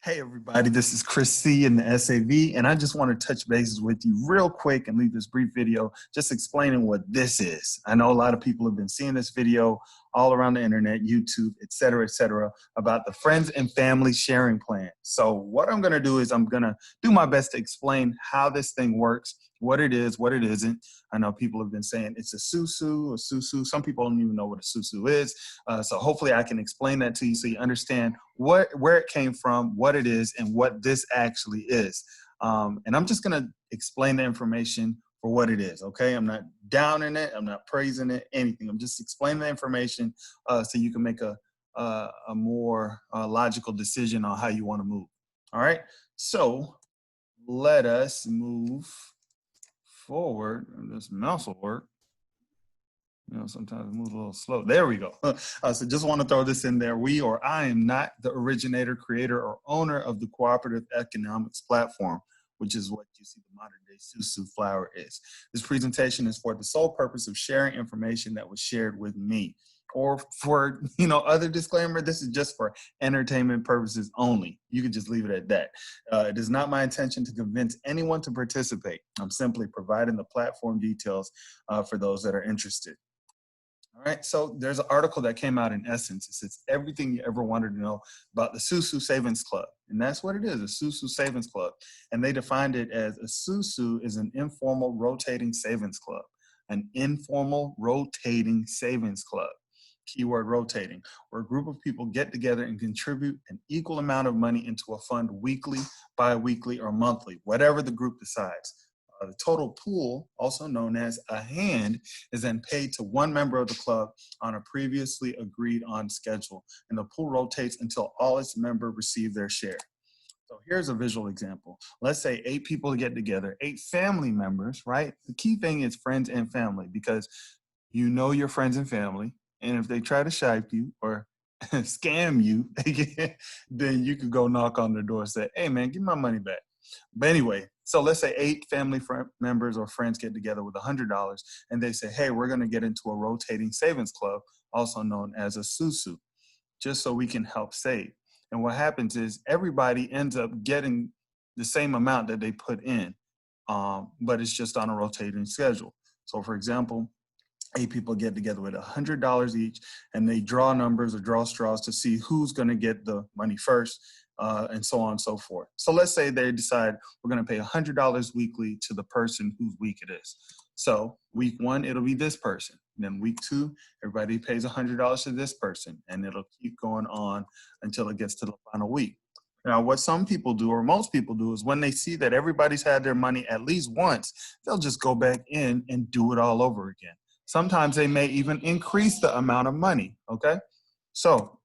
Hey everybody, this is Chris C in the SAV, and I just want to touch bases with you real quick and leave this brief video just explaining what this is. I know a lot of people have been seeing this video all around the internet, YouTube, et cetera, about the friends and family sharing plan. So what I'm going to do is I'm going to do my best to explain how this thing works, what it is, what it isn't. I know people have been saying it's a Sou-Sou or Sou-Sou. Some people don't even know what a Sou-Sou is. So hopefully I can explain that to you so you understand where it came from, what it is, and what this actually is. And I'm just going to explain the information for what it is, okay? I'm not downing it. I'm not praising it, anything. I'm just explaining the information so you can make a more logical decision on how you want to move. All right? So let us move forward. This mouse will work. You know, sometimes it moves a little slow. There we go. So just want to throw this in there. I am not the originator, creator, or owner of the cooperative economics platform, which is what you see the modern day Sou-Sou flower is. This presentation is for the sole purpose of sharing information that was shared with me. Or for, other disclaimer, this is just for entertainment purposes only. You could just leave it at that. It is not my intention to convince anyone to participate. I'm simply providing the platform details for those that are interested. All right, so there's an article that came out in Essence. It says everything you ever wanted to know about the Sou-Sou Savings Club. And that's what it is, a Sou-Sou Savings Club. And they defined it as a Sou-Sou is an informal rotating savings club. An informal rotating savings club. Keyword rotating, where a group of people get together and contribute an equal amount of money into a fund weekly, bi-weekly, or monthly, whatever the group decides. The total pool, also known as a hand, is then paid to one member of the club on a previously agreed on schedule, and the pool rotates until all its members receive their share. So here's a visual example. Let's say 8 people get together, 8 family members, right? The key thing is friends and family, because you know your friends and family, and if they try to shipe you or scam you, then you could go knock on their door and say, hey man, give my money back. But anyway, so let's say 8 family members or friends get together with $100 and they say, hey, we're going to get into a rotating savings club, also known as a Sou-Sou, just so we can help save. And what happens is everybody ends up getting the same amount that they put in, but it's just on a rotating schedule. So for example, 8 people get together with $100 each, and they draw numbers or draw straws to see who's going to get the money first, and so on and so forth. So let's say they decide we're going to pay $100 weekly to the person whose week it is. So week 1, it'll be this person. Then week 2, everybody pays $100 to this person, and it'll keep going on until it gets to the final week. Now, what some people do, or most people do, is when they see that everybody's had their money at least once, they'll just go back in and do it all over again. Sometimes they may even increase the amount of money, okay? So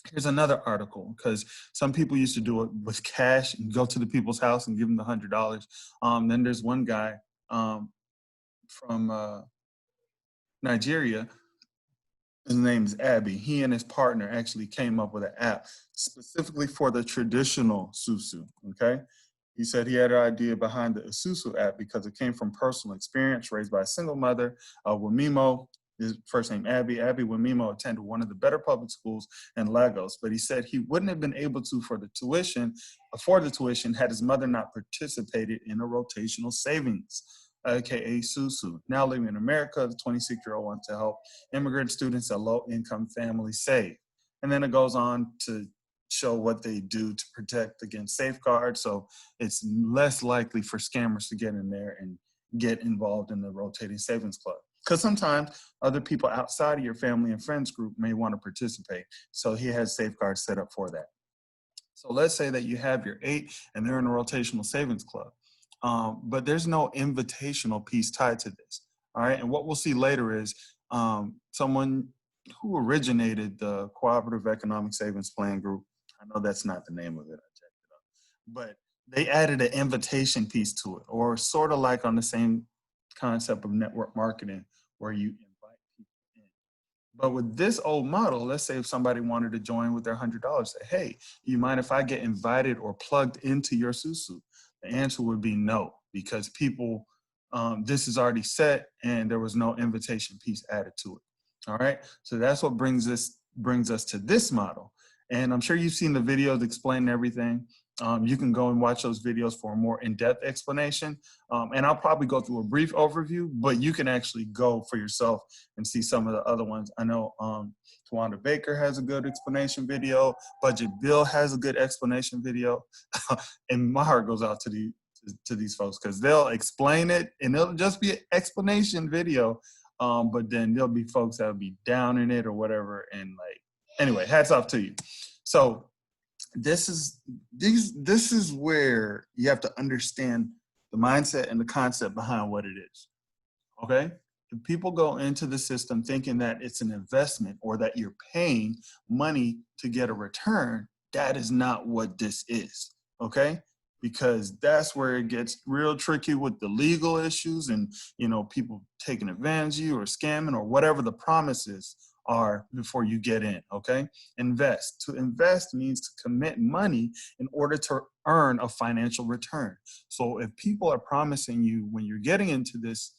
here's another article, because some people used to do it with cash and go to the people's house and give them the $100. Then there's one guy from Nigeria. His name is Abby. He and his partner actually came up with an app specifically for the traditional Sou-Sou, okay? He said he had an idea behind the Sou-Sou app because it came from personal experience, raised by a single mother, Wamimo. His first name, Abby. Abby Wamimo attended one of the better public schools in Lagos, but he said he wouldn't have been able to afford the tuition had his mother not participated in a rotational savings, aka Sou-Sou. Now living in America, the 26-year-old wants to help immigrant students and low-income families save. And then it goes on to show what they do to protect against safeguards, so it's less likely for scammers to get in there and get involved in the rotating savings club. Because sometimes other people outside of your family and friends group may want to participate, so he has safeguards set up for that. So let's say that you have your 8 and they're in a rotational savings club, but there's no invitational piece tied to this, all right? And what we'll see later is someone who originated the Cooperative Economic Savings Plan Group. I know that's not the name of it, I checked it up, but they added an invitation piece to it, or sort of like on the same concept of network marketing where you invite people in. But with this old model, let's say if somebody wanted to join with their $100, say, hey, you mind if I get invited or plugged into your Sou-Sou? The answer would be no, because people, this is already set and there was no invitation piece added to it. All right, so that's what brings us to this model. And I'm sure you've seen the videos explaining everything. You can go and watch those videos for a more in-depth explanation. And I'll probably go through a brief overview, but you can actually go for yourself and see some of the other ones. I know Tawanda Baker has a good explanation video. Budget Bill has a good explanation video. And my heart goes out to these folks, because they'll explain it and it'll just be an explanation video. But then there'll be folks that'll be down in it or whatever. And like, anyway, hats off to you. So this is where you have to understand the mindset and the concept behind what it is. Okay? If people go into the system thinking that it's an investment or that you're paying money to get a return, that is not what this is. Okay? Because that's where it gets real tricky with the legal issues and, you know, people taking advantage of you or scamming or whatever the promises are before you get in. Okay? Invest. To invest means to commit money in order to earn a financial return. So if people are promising you when you're getting into this,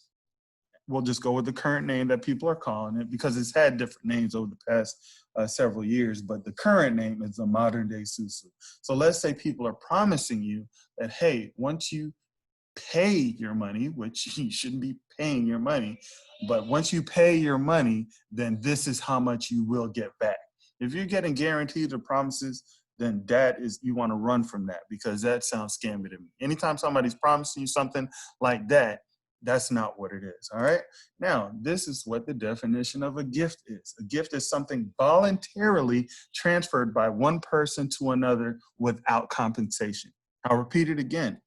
we'll just go with the current name that people are calling it, because it's had different names over the past several years, but the current name is the modern day Sou-Sou. So let's say people are promising you that, hey, once you pay your money, which you shouldn't be paying your money, but once you pay your money, then this is how much you will get back. If you're getting guaranteed or promises, then that is, you want to run from that, because that sounds scammy to me. Anytime somebody's promising you something like that, that's not what it is. All right. Now, this is what the definition of a gift is. A gift is something voluntarily transferred by one person to another without compensation. I'll repeat it again.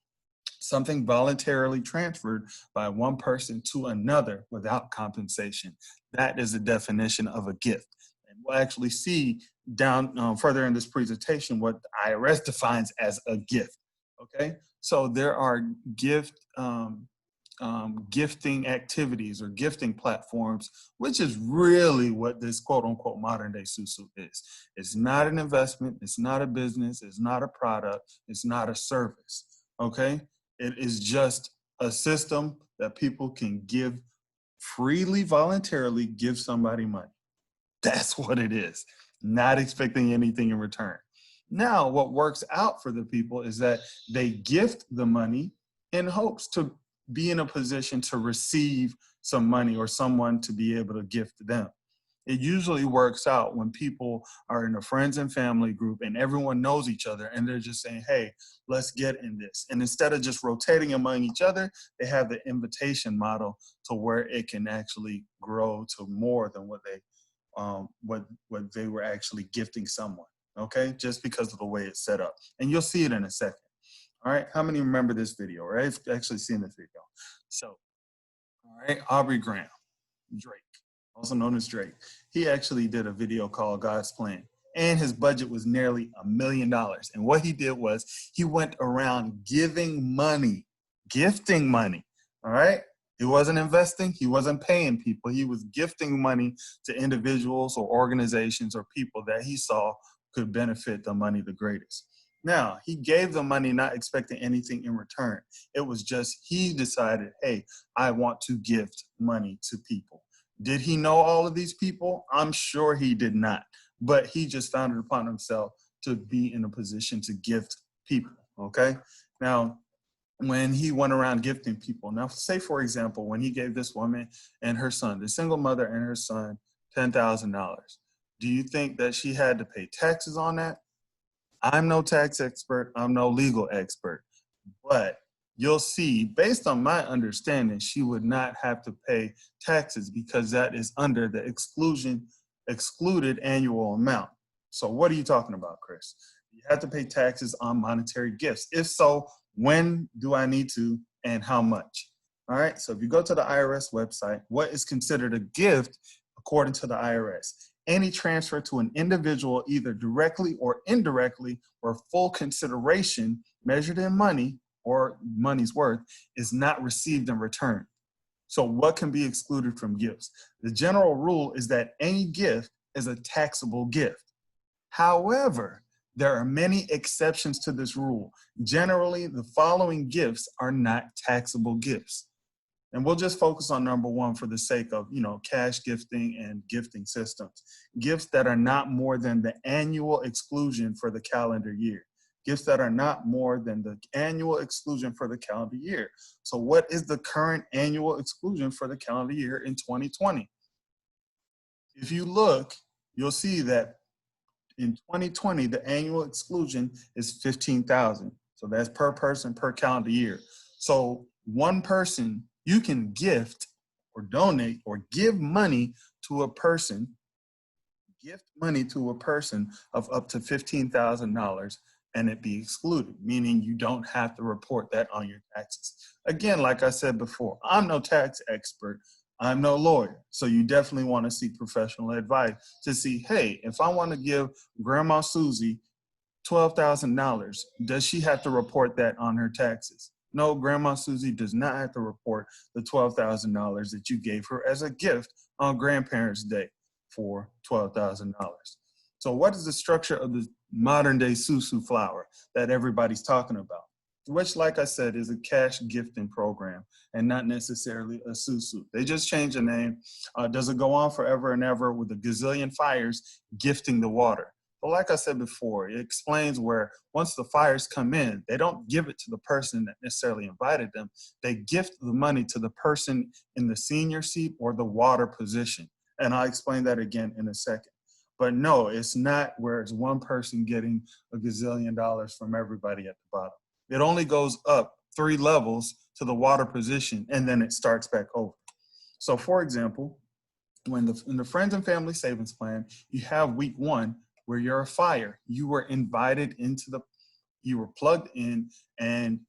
Something voluntarily transferred by one person to another without compensation. That is the definition of a gift. And we'll actually see down further in this presentation what the IRS defines as a gift. Okay. So there are gifting activities or gifting platforms, which is really what this quote unquote modern day Sou-Sou is. It's not an investment. It's not a business. It's not a product. It's not a service. Okay. It is just a system that people can give freely, voluntarily give somebody money. That's what it is. Not expecting anything in return. Now, what works out for the people is that they gift the money in hopes to be in a position to receive some money or someone to be able to gift them. It usually works out when people are in a friends and family group and everyone knows each other and they're just saying, hey, let's get in this. And instead of just rotating among each other, they have the invitation model to where it can actually grow to more than what they were actually gifting someone. Okay, just because of the way it's set up. And you'll see it in a second. All right, how many remember this video, right? I've actually seen this video. So, all right, Aubrey Graham, Drake, also known as Drake. He actually did a video called God's Plan, and his budget was nearly $1 million. And what he did was he went around giving money, gifting money, all right? He wasn't investing, he wasn't paying people. He was gifting money to individuals or organizations or people that he saw could benefit the money the greatest. Now, he gave the money not expecting anything in return. It was just he decided, hey, I want to gift money to people. Did he know all of these people? I'm sure he did not. But he just found it upon himself to be in a position to gift people, okay? Now, when he went around gifting people, now say, for example, when he gave this woman and her son, the single mother and her son, $10,000, do you think that she had to pay taxes on that? I'm no tax expert, I'm no legal expert, but you'll see, based on my understanding, she would not have to pay taxes because that is under the excluded annual amount. So what are you talking about, Chris? You have to pay taxes on monetary gifts. If so, when do I need to and how much? All right, so if you go to the IRS website, what is considered a gift according to the IRS? Any transfer to an individual, either directly or indirectly, or full consideration measured in money or money's worth, is not received in return. So what can be excluded from gifts? The general rule is that any gift is a taxable gift. However, there are many exceptions to this rule. Generally, the following gifts are not taxable gifts. And we'll just focus on number one for the sake of, cash gifting and gifting systems. Gifts that are not more than the annual exclusion for the calendar year. Gifts that are not more than the annual exclusion for the calendar year. So what is the current annual exclusion for the calendar year in 2020? If you look, you'll see that in 2020, the annual exclusion is $15,000. So that's per person per calendar year. So one person, you can gift or donate or give money to a person, of up to $15,000 and it be excluded, meaning you don't have to report that on your taxes. Again, like I said before, I'm no tax expert. I'm no lawyer. So you definitely want to seek professional advice to see, hey, if I want to give Grandma Susie $12,000, does she have to report that on her taxes? No, Grandma Susie does not have to report the $12,000 that you gave her as a gift on Grandparents' Day for $12,000. So what is the structure of the modern day Sou-Sou flower that everybody's talking about? Which, like I said, is a cash gifting program and not necessarily a Sou-Sou. They just changed the name. Does it go on forever and ever with a gazillion fires gifting the water? But like I said before, it explains where once the fires come in, they don't give it to the person that necessarily invited them. They gift the money to the person in the senior seat or the water position. And I'll explain that again in a second. But no, it's not where it's one person getting a gazillion dollars from everybody at the bottom. It only goes up 3 levels to the water position, and then it starts back over. So for example, in the Friends and Family Savings Plan, you have week 1 where you're a fire. You were invited you were plugged in, and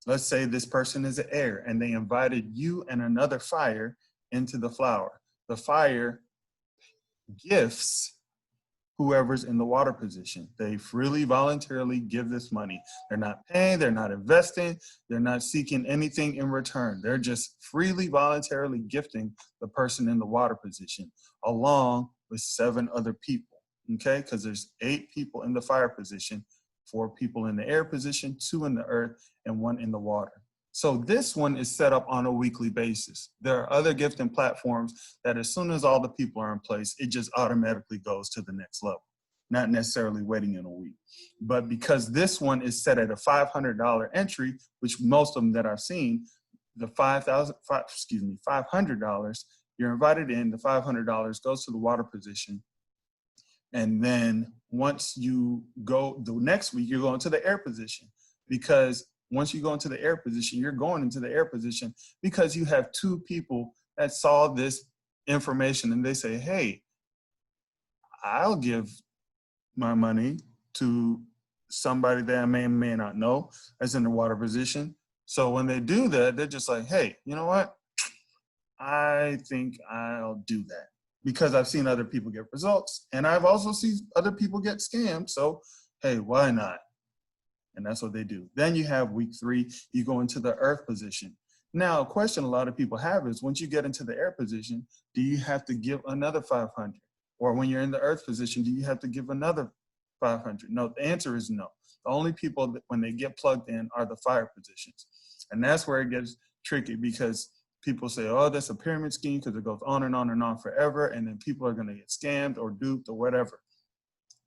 let's say this person is an heir, and they invited you and another fire into the flower. The fire gifts whoever's in the water position. They freely, voluntarily give this money. They're not paying, they're not investing, they're not seeking anything in return. They're just freely, voluntarily gifting the person in the water position along with 7 other people, okay? Because there's 8 people in the fire position, 4 people in the air position, 2 in the earth, and 1 in the water. So this one is set up on a weekly basis. There are other gifting platforms that as soon as all the people are in place, it just automatically goes to the next level, not necessarily waiting in a week. But because this one is set at a $500 entry, which most of them that I've seen, the $500, you're invited in, the $500 goes to the water position. And then once you go, the next week, you're going to the air position, because once you go into the air position, you're going into the air position because you have 2 people that saw this information and they say, hey, I'll give my money to somebody that I may or may not know that's in the water position. So when they do that, they're just like, hey, you know what? I think I'll do that because I've seen other people get results, and I've also seen other people get scammed. So, hey, why not? And that's what they do. Then you have week 3, you go into the earth position. Now, a question a lot of people have is, once you get into the air position, do you have to give another 500? Or when you're in the earth position, do you have to give another 500? No, the answer is no. The only people that when they get plugged in are the fire positions. And that's where it gets tricky, because people say, oh, that's a pyramid scheme because it goes on and on and on forever. And then people are going to get scammed or duped or whatever.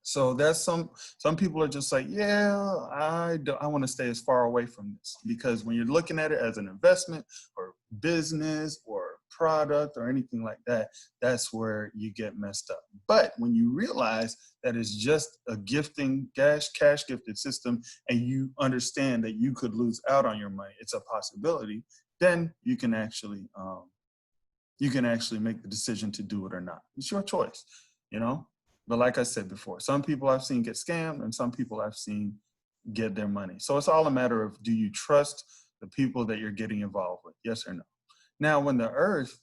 So that's some people are just like, yeah, I want to stay as far away from this, because when you're looking at it as an investment or business or product or anything like that, that's where you get messed up. But when you realize that it's just a gifting, cash gifted system, and you understand that you could lose out on your money, it's a possibility, then you can actually make the decision to do it or not. It's your choice, you know? But like I said before, some people I've seen get scammed and some people I've seen get their money. So it's all a matter of, do you trust the people that you're getting involved with? Yes or no? Now, when the earth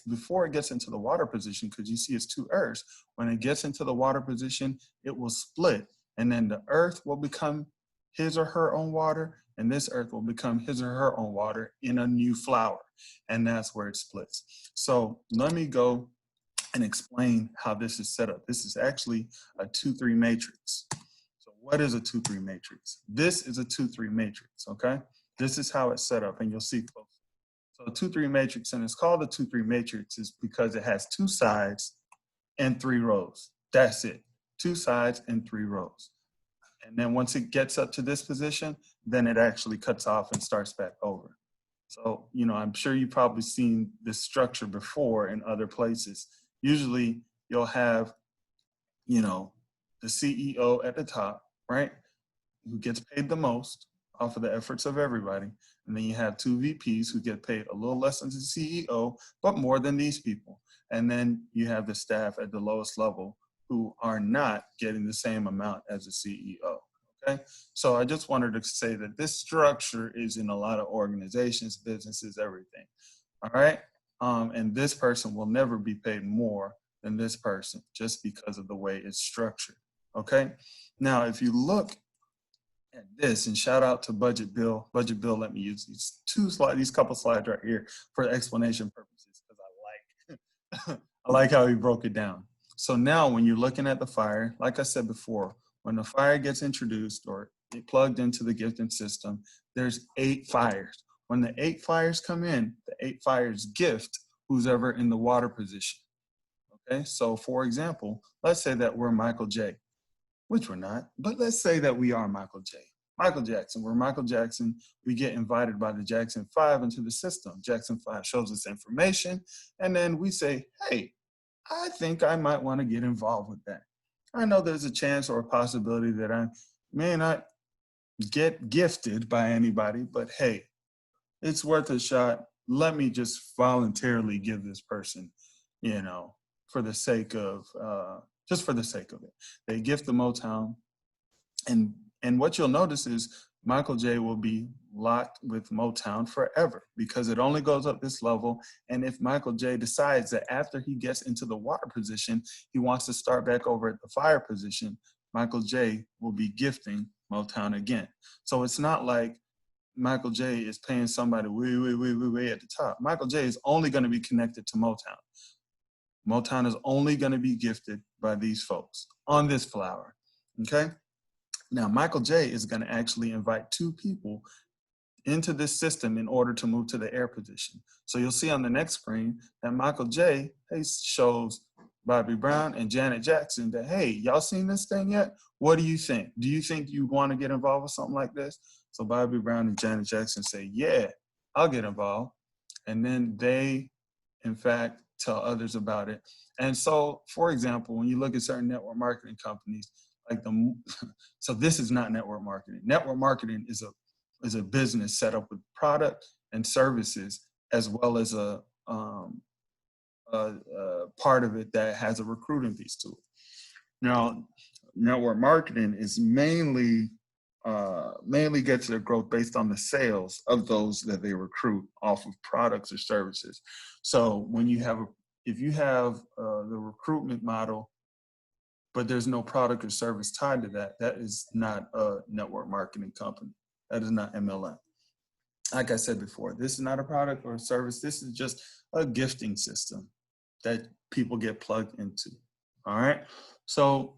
before it gets into the water position, because you see it's 2 earths, when it gets into the water position, it will split. And then the earth will become his or her own water, and this earth will become his or her own water in a new flower. And that's where it splits. So let me go and explain how this is set up. This is actually a 2-3 matrix. So what is a 2-3 matrix? This is a 2-3 matrix, okay? This is how it's set up, and you'll see close. So a 2-3 matrix, and it's called a 2-3 matrix is because it has 2 sides and 3 rows. That's it. 2 sides and 3 rows. And then once it gets up to this position, then it actually cuts off and starts back over. So, you know, I'm sure you've probably seen this structure before in other places. Usually you'll have, you know, the CEO at the top, right, who gets paid the most off of the efforts of everybody. And then you have 2 VPs who get paid a little less than the CEO, but more than these people. And then you have the staff at the lowest level who are not getting the same amount as the CEO. Okay, so I just wanted to say that this structure is in a lot of organizations, businesses, everything. All right, and this person will never be paid more than this person just because of the way it's structured. Okay, now if you look at this, and shout out to Budget Bill. Budget Bill let me use these couple slides right here for explanation purposes because I like I like how he broke it down. So now when you're looking at the fire, like I said before, when the fire gets introduced or plugged into the gifting system, there's 8 fires. When the 8 fires come in, the 8 fires gift who's ever in the water position. Okay, so for example, let's say that we're Michael J, which we're not, but let's say that we are Michael J. Michael Jackson, we're Michael Jackson. We get invited by the Jackson 5 into the system. Jackson 5 shows us information, and then we say, hey, I think I might want to get involved with that. I know there's a chance or a possibility that I may not get gifted by anybody, but hey, it's worth a shot. Let me just voluntarily give this person, you know, for the sake of, just for the sake of it. They gift the Motown, and what you'll notice is Michael J will be locked with Motown forever because it only goes up this level. And if Michael J decides that after he gets into the water position, he wants to start back over at the fire position, Michael J will be gifting Motown again. So it's not like Michael J is paying somebody way at the top. Michael J is only going to be connected to Motown. Motown is only going to be gifted by these folks on this flower, okay? Now, Michael J is going to actually invite 2 people into this system in order to move to the air position. So you'll see on the next screen that Michael J shows Bobby Brown and Janet Jackson that, hey, y'all seen this thing yet? What do you think? Do you think you want to get involved with something like this? So Bobby Brown and Janet Jackson say, yeah, I'll get involved. And then they, in fact, tell others about it. And so, for example, when you look at certain network marketing companies, like so this is not network marketing. Network marketing is a business set up with product and services, as well as a part of it that has a recruiting piece to it. Now, network marketing is mainly gets their growth based on the sales of those that they recruit off of products or services. So when you have, if you have the recruitment model, but there's no product or service tied to that, that is not a network marketing company. That is not MLM. Like I said before, this is not a product or a service. This is just a gifting system that people get plugged into. All right. So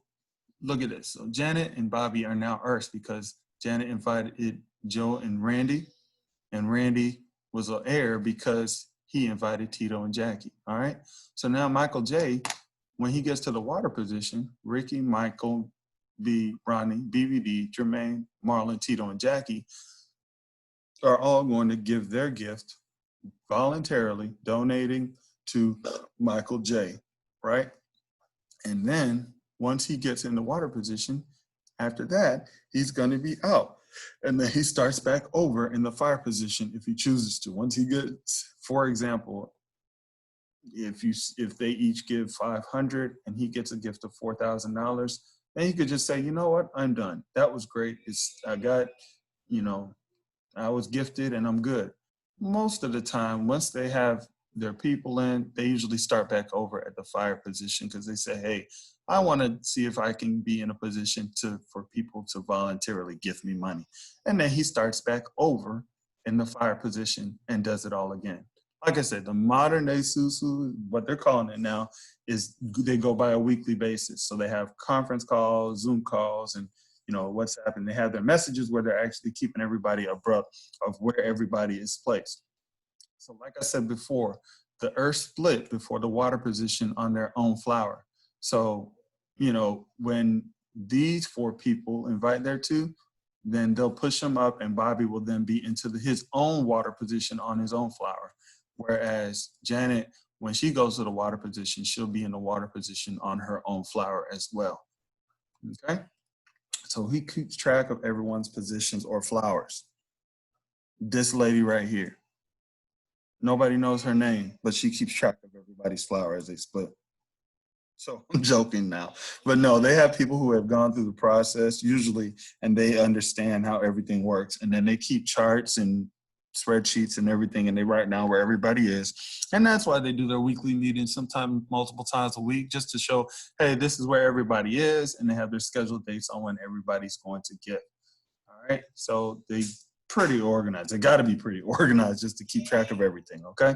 look at this. So Janet and Bobby are now Earths because Janet invited Joe and Randy was an heir because he invited Tito and Jackie. All right. So now Michael J, when he gets to the water position, Ricky, Michael, B, Ronnie, BBD, Jermaine, Marlon, Tito, and Jackie are all going to give their gift voluntarily, donating to Michael J, right? And then once he gets in the water position, after that, he's going to be out. And then he starts back over in the fire position if he chooses to. Once he gets, for example, if they each give $500 and he gets a gift of $4,000, then he could just say, you know what, I'm done. That was great. I got, you know, I was gifted and I'm good. Most of the time, once they have their people in, they usually start back over at the fire position because they say, hey, I want to see if I can be in a position for people to voluntarily give me money. And then he starts back over in the fire position and does it all again. Like I said, the modern day Sou-Sou, what they're calling it now, is they go by a weekly basis. So they have conference calls, Zoom calls, and WhatsApp, and they have their messages where they're actually keeping everybody abrupt of where everybody is placed. So like I said before, the earth split before the water position on their own flower. So, you know, when these 4 people invite their 2, then they'll push him up and Bobby will then be into his own water position on his own flower. Whereas Janet, when she goes to the water position, she'll be in the water position on her own flower as well. Okay? So he keeps track of everyone's positions or flowers. This lady right here. Nobody knows her name, but she keeps track of everybody's flower as they split. So I'm joking now, but no, they have people who have gone through the process usually, and they understand how everything works. And then they keep charts and spreadsheets and everything, and they write down where everybody is. And that's why they do their weekly meetings, sometimes multiple times a week, just to show, hey, this is where everybody is. And they have their scheduled dates on when everybody's going to get. All right. So they pretty organized. They got to be pretty organized just to keep track of everything. Okay.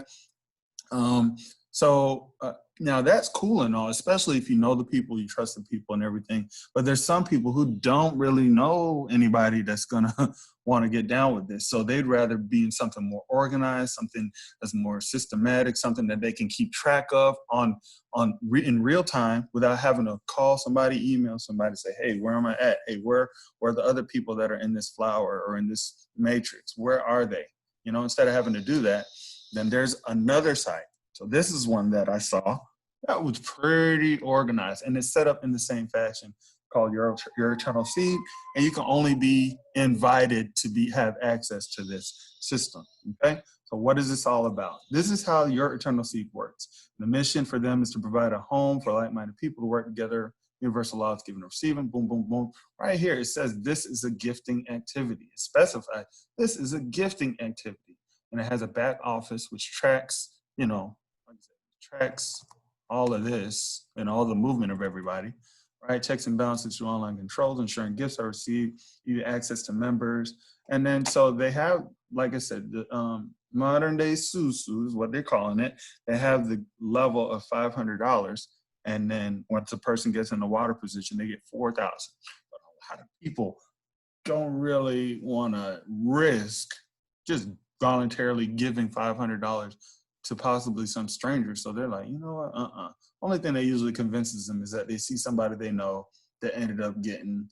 Now that's cool and all, especially if you know the people, you trust the people and everything. But there's some people who don't really know anybody that's going to want to get down with this. So they'd rather be in something more organized, something that's more systematic, something that they can keep track of in real time without having to call somebody, email somebody, say, hey, where am I at? Hey, where are the other people that are in this flower or in this matrix? Where are they? You know, instead of having to do that, then there's another site. So this is one that I saw that was pretty organized, and it's set up in the same fashion, called your eternal seed, and you can only be invited to have access to this system. Okay, so what is this all about? This is how your eternal seed works. The mission for them is to provide a home for like-minded people to work together. Universal laws, giving and receiving. Boom, boom, boom. Right here it says this is a gifting activity. It's specified. This is a gifting activity, and it has a back office which tracks, you know, tracks all of this and all the movement of everybody, right? Checks and balances through online controls, ensuring gifts are received, you get access to members. And then, so they have, like I said, the modern day Sou-Su is what they're calling it. They have the level of $500. And then once a person gets in the water position, they get $4,000. But a lot of people don't really want to risk just voluntarily giving $500 to possibly some stranger. So they're like, you know what, Only thing that usually convinces them is that they see somebody they know that ended up getting,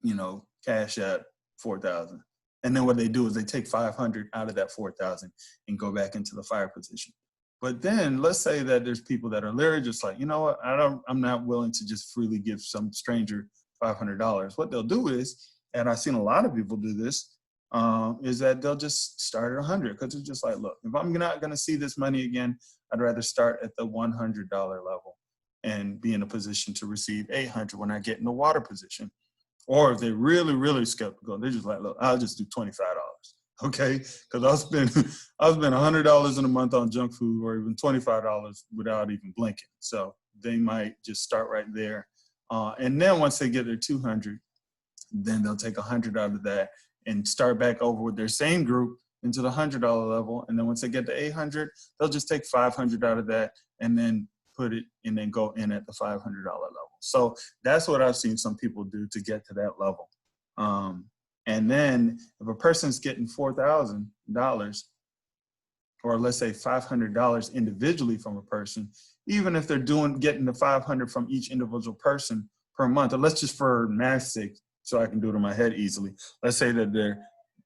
you know, cash at 4,000. And then what they do is they take 500 out of that 4,000 and go back into the fire position. But then let's say that there's people that are literally just like, you know what, I'm not willing to just freely give some stranger $500. What they'll do is, and I've seen a lot of people do this, is that they'll just start at 100, because it's just like, look, if I'm not going to see this money again, I'd rather start at the $100 level and be in a position to receive 800 when I get in the water position. Or if they're really, really skeptical, they're just like, look, I'll just do $25, okay? Because I'll spend $100 in a month on junk food, or even $25 without even blinking. So they might just start right there. And then once they get their 200, then they'll take 100 out of that and start back over with their same group into the $100 level. And then once they get to 800, they'll just take 500 out of that and then put it and then go in at the $500 level. So that's what I've seen some people do to get to that level. And then if a person's getting $4,000, or let's say $500 individually from a person, even if they're getting the 500 from each individual person per month, or let's just, for math's sake, so I can do it in my head easily, let's say that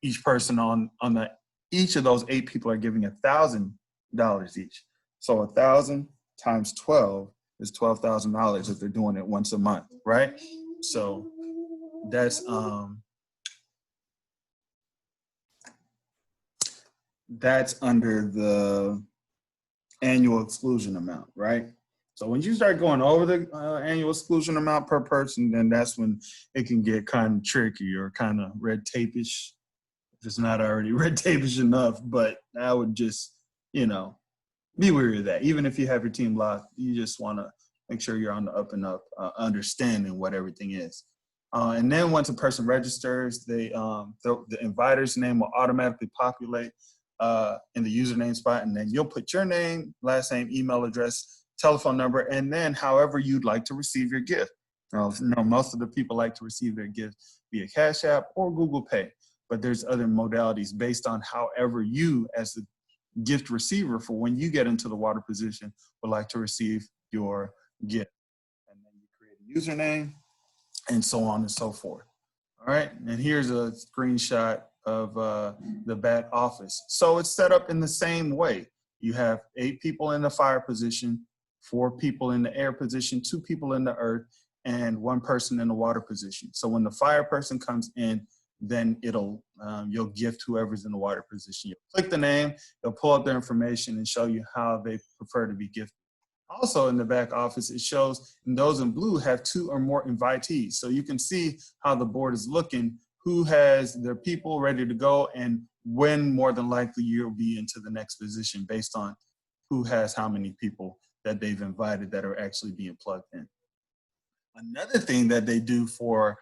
each person each of those 8 people are giving $1,000 each. So 1,000 times 12 is $12,000 if they're doing it once a month, right? So that's under the annual exclusion amount, right? So when you start going over the annual exclusion amount per person, then that's when it can get kind of tricky or kind of red tape-ish. If it's not already red tape-ish enough, but I would just, you know, be wary of that. Even if you have your team locked, you just want to make sure you're on the up and up, understanding what everything is. And then once a person registers, the inviter's name will automatically populate in the username spot, and then you'll put your name, last name, email address, telephone number, and then however you'd like to receive your gift. Now, you know, most of the people like to receive their gift via Cash App or Google Pay, but there's other modalities based on however you, as gift receiver for when you get into the water position would like to receive your gift. And then you create a username and so on and so forth. All right, and here's a screenshot of the back office. So it's set up in the same way. You have 8 people in the fire position, 4 people in the air position, 2 people in the earth, and 1 person in the water position. So when the fire person comes in, then it'll you'll gift whoever's in the water position. You'll click the name, it'll pull up their information and show you how they prefer to be gifted. Also in the back office, it shows those in blue have 2 or more invitees. So you can see how the board is looking, who has their people ready to go, and when more than likely you'll be into the next position based on who has how many people that they've invited that are actually being plugged in. Another thing that they do for,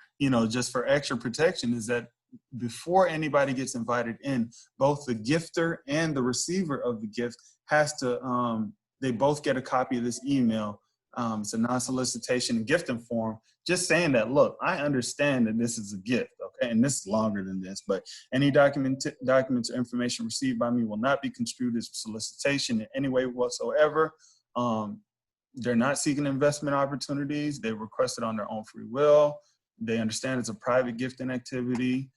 just for extra protection is that before anybody gets invited in, both the gifter and the receiver of the gift has to, they both get a copy of this email. It's a non-solicitation and gifting form, just saying that, look, I understand that this is a gift, okay? And this is longer than this, but any documents or information received by me will not be construed as solicitation in any way whatsoever. They're not seeking investment opportunities. They requested on their own free will. They understand it's a private gifting activity.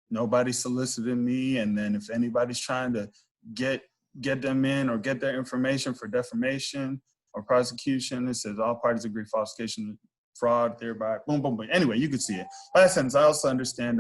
Nobody solicited me. And then if anybody's trying to get them in or get their information for defamation or prosecution, it says all parties agree falsification, fraud, thereby, boom, boom, boom. Anyway, you can see it. Last sentence, I also understand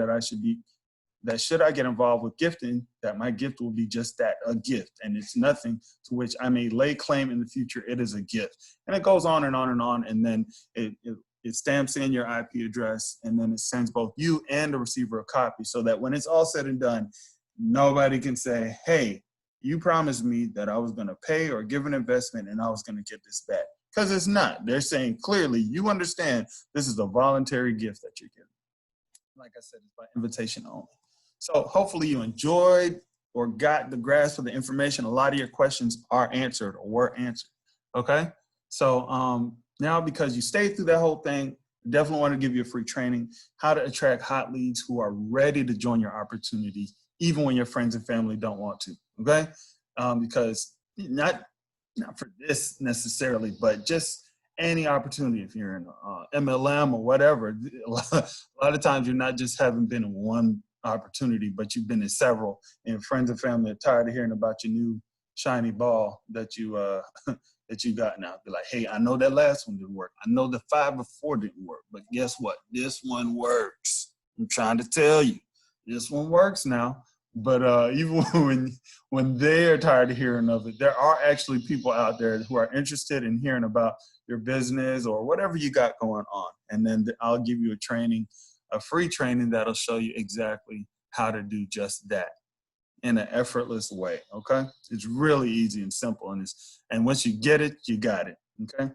that should I get involved with gifting, that my gift will be just that, a gift. And it's nothing to which I may lay claim in the future. It is a gift. And it goes on and on and on. And then it stamps in your IP address, and then it sends both you and the receiver a copy so that when it's all said and done, nobody can say, hey, you promised me that I was going to pay or give an investment and I was going to get this back. Because it's not. They're saying clearly, you understand this is a voluntary gift that you're giving. Like I said, it's by invitation only. So hopefully you enjoyed or got the grasp of the information. A lot of your questions are answered or were answered, okay? So now because you stayed through that whole thing, definitely want to give you a free training, how to attract hot leads who are ready to join your opportunity, even when your friends and family don't want to, okay? Because not for this necessarily, but just any opportunity. If you're in MLM or whatever, a lot of times you're not just having been in one opportunity, but you've been in several, and friends and family are tired of hearing about your new shiny ball that you that you got now. Be like, hey, I know that last one didn't work. I know the 5 before didn't work, but guess what? This one works. I'm trying to tell you, this one works now. But even when they're tired of hearing of it, there are actually people out there who are interested in hearing about your business or whatever you got going on. And then I'll give you a free training that'll show you exactly how to do just that in an effortless way, okay? It's really easy and simple, and once you get it, you got it, okay?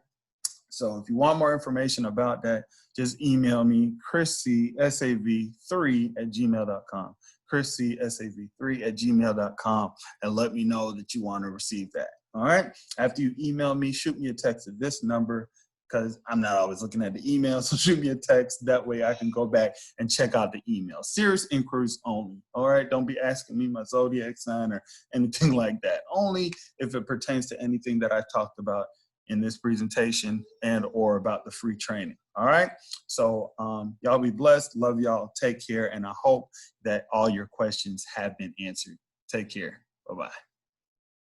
So if you want more information about that, just email me, chriscsav3@gmail.com, chriscsav3@gmail.com, and let me know that you want to receive that, all right? After you email me, shoot me a text at this number, because I'm not always looking at the email, so shoot me a text. That way I can go back and check out the email. Serious inquiries only, all right? Don't be asking me my zodiac sign or anything like that. Only if it pertains to anything that I talked about in this presentation and or about the free training, all right? So y'all be blessed. Love y'all. Take care, and I hope that all your questions have been answered. Take care. Bye-bye.